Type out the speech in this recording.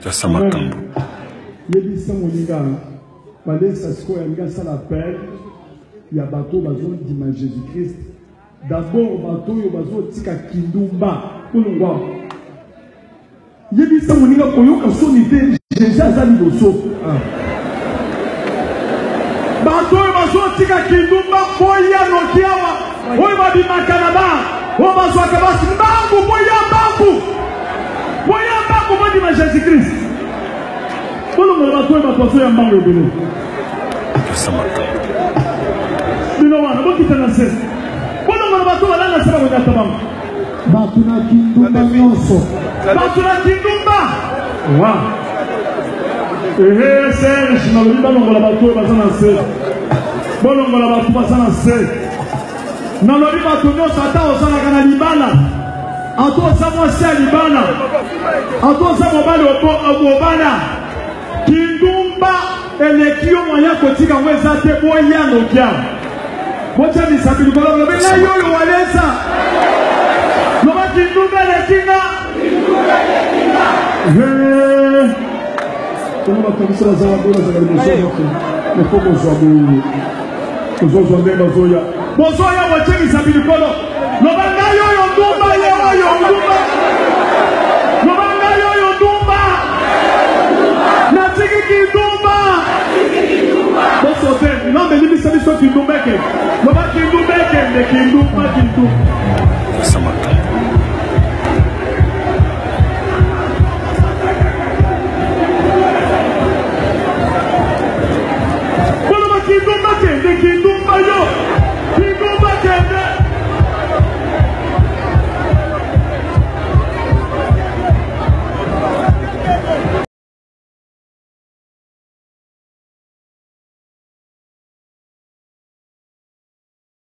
Jasa makambo. Yebisa moninga balesa siko ya nga sala appel ya bato bazo dima Jésus Christ. D'abord bato yo bazo tika kindumba kulungwa. Yebisa moninga koyoka sonité Jésus azali boso. Bato yo bazo tika kindumba boya nokiawa. Oyo babima Canada. O bazo akabasi mbangu boya mbangu. Boya mbangu bodima Jésus Christ. Quando eu vou para a pessoa em banho dele, não há, não quita na cesta. Quando eu vou para lá na cesta, vou dar também. Batu na kindumba nosso. Batu na kindumba. Uau. Sérgio, não lembra não vou batu para na cesta. Bom não vou batu para na cesta. Não lembra batu nosso até usar na cana libana. Ato samo se libana. Ato samo bali obana. Kindumba elekio mwanya kotika mweza te boya nokia. Bocha misabili kwa lobe na yoyo waleza. Loba kindumba lekinga. Kindumba lekinga. Como na comissão za wadora za galimusho hapo. Ne fomo zwabu. Kuzozo ndemba zoya. Bozoya wache misabili kwa lobe na yoyo ndumba yoyo ndumba.